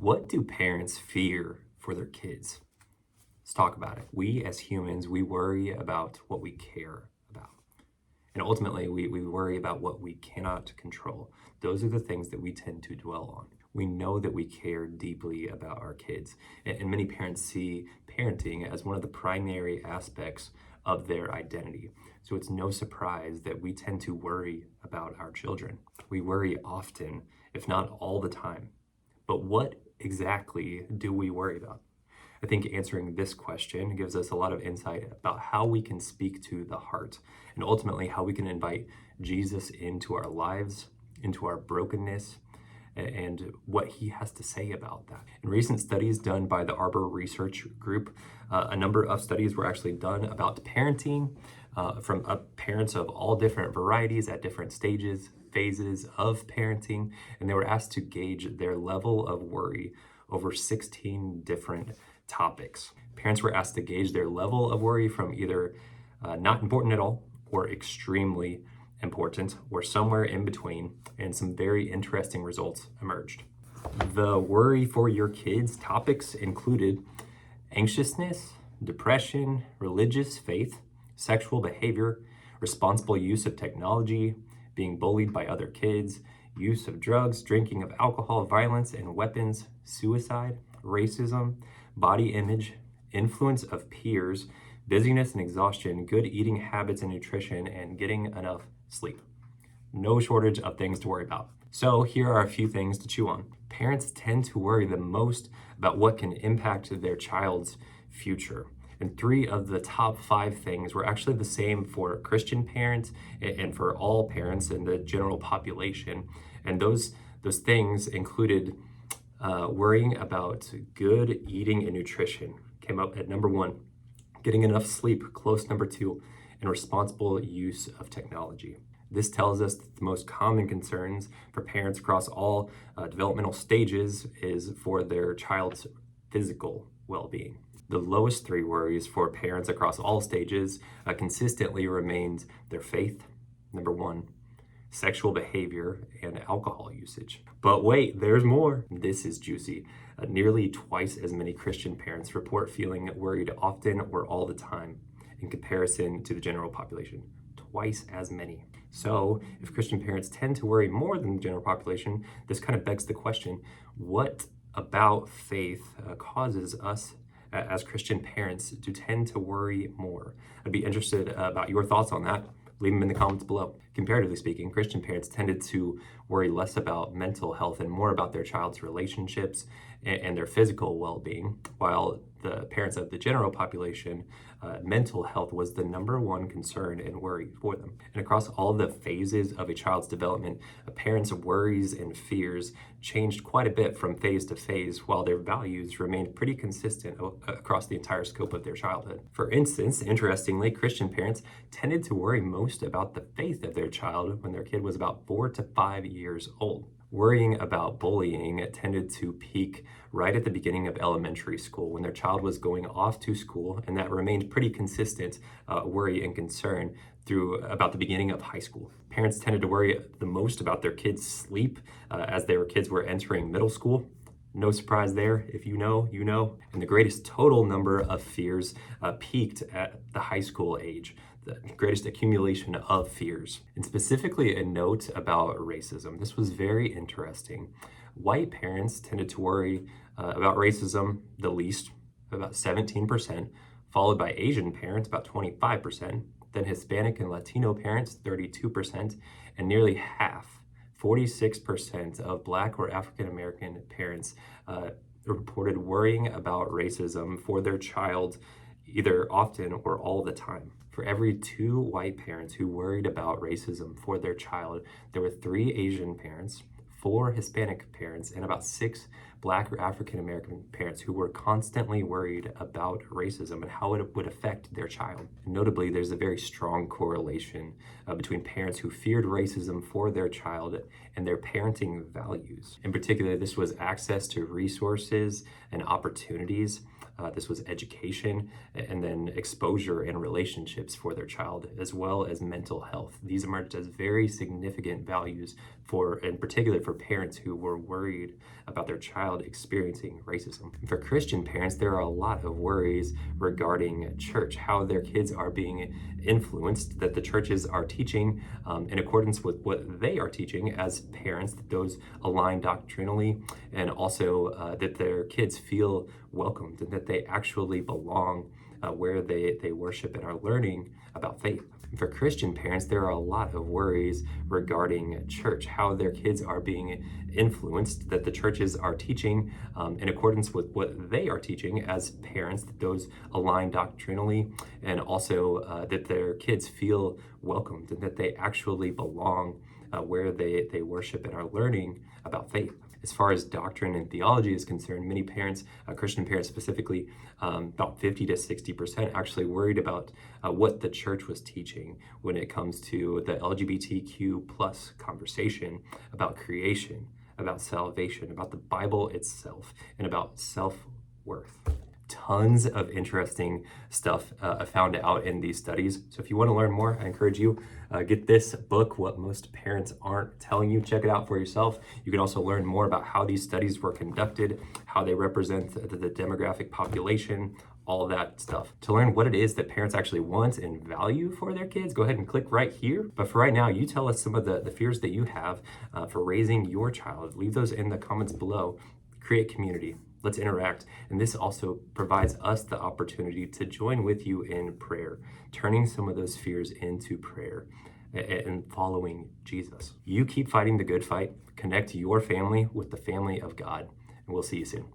What do parents fear for their kids? Let's talk about it. We as humans, we worry about what we care about. And ultimately, we worry about what we cannot control. Those are the things that we tend to dwell on. We know that we care deeply about our kids. And many parents see parenting as one of the primary aspects of their identity. So it's no surprise that we tend to worry about our children. We worry often, if not all the time. But what exactly do we worry about? I think answering this question gives us a lot of insight about how we can speak to the heart and ultimately how we can invite Jesus into our lives, into our brokenness, and what he has to say about that. In recent studies done by the Arbor Research Group, a number of studies were actually done about parenting from parents of all different varieties at different phases of parenting, and they were asked to gauge their level of worry over 16 different topics. Parents were asked to gauge their level of worry from either not important at all or extremely important or somewhere in between, and some very interesting results emerged. The worry for your kids topics included anxiousness, depression, religious faith, sexual behavior, responsible use of technology, being bullied by other kids, use of drugs, drinking of alcohol, violence and weapons, suicide, racism, body image, influence of peers, busyness and exhaustion, good eating habits and nutrition, and getting enough sleep. No shortage of things to worry about. So here are a few things to chew on. Parents tend to worry the most about what can impact their child's future. And 3 of the top 5 things were actually the same for Christian parents and for all parents in the general population. And those things included worrying about good eating and nutrition, came up at number 1, getting enough sleep, close number 2, and responsible use of technology. This tells us that the most common concerns for parents across all developmental stages is for their child's physical well-being. The lowest 3 worries for parents across all stages consistently remains their faith, number 1, sexual behavior, and alcohol usage. But wait, there's more. This is juicy. Nearly twice as many Christian parents report feeling worried often or all the time in comparison to the general population. Twice as many. So if Christian parents tend to worry more than the general population, this kind of begs the question, what about faith causes us as Christian parents to tend to worry more? I'd be interested about your thoughts on that. Leave them in the comments below. Comparatively speaking, Christian parents tended to worry less about mental health and more about their child's relationships and their physical well-being, while the parents of the general population, mental health was the number 1 concern and worry for them. And across all the phases of a child's development, a parent's worries and fears changed quite a bit from phase to phase, while their values remained pretty consistent across the entire scope of their childhood. For instance, interestingly, Christian parents tended to worry most about the faith of their child when their kid was about 4 to 5 years old. Worrying about bullying tended to peak right at the beginning of elementary school when their child was going off to school, and that remained pretty consistent worry and concern through about the beginning of high school. Parents tended to worry the most about their kids' sleep as their kids were entering middle school. No surprise there. If you know, you know. And the greatest total number of fears peaked at the high school age, the greatest accumulation of fears. And specifically a note about racism. This was very interesting. White parents tended to worry about racism the least, about 17%, followed by Asian parents, about 25%, then Hispanic and Latino parents, 32%, and nearly half, 46% of Black or African American parents reported worrying about racism for their child either often or all the time. For every 2 white parents who worried about racism for their child, there were 3 Asian parents, 4 Hispanic parents, and about 6 Black or African American parents who were constantly worried about racism and how it would affect their child. And notably, there's a very strong correlation between parents who feared racism for their child and their parenting values. In particular, this was access to resources and opportunities this was education, and then exposure and relationships for their child, as well as mental health. These emerged as very significant values for, in particular, for parents who were worried about their child experiencing racism. For Christian parents, there are a lot of worries regarding church, how their kids are being influenced, that the churches are teaching in accordance with what they are teaching as parents, that those align doctrinally, and also that their kids feel welcomed and that they actually belong where they worship and are learning about faith. For Christian parents, there are a lot of worries regarding church, how their kids are being influenced, that the churches are teaching in accordance with what they are teaching as parents, that those align doctrinally, and also that their kids feel welcomed and that they actually belong where they worship and are learning about faith. As far as doctrine and theology is concerned, many parents, Christian parents specifically, about 50 to 60% actually worried about what the church was teaching when it comes to the LGBTQ plus conversation about creation, about salvation, about the Bible itself, and about self-worth. Tons of interesting stuff found out in these studies. So if you want to learn more, I encourage you get this book, What Most Parents Aren't Telling You. Check it out for yourself. You can also learn more about how these studies were conducted, how they represent the demographic population, all of that stuff. To learn what it is that parents actually want and value for their kids, go ahead and click right here. But for right now, you tell us some of the fears that you have for raising your child. Leave those in the comments below. Create community. Let's interact. And this also provides us the opportunity to join with you in prayer, turning some of those fears into prayer and following Jesus. You keep fighting the good fight. Connect your family with the family of God, and we'll see you soon.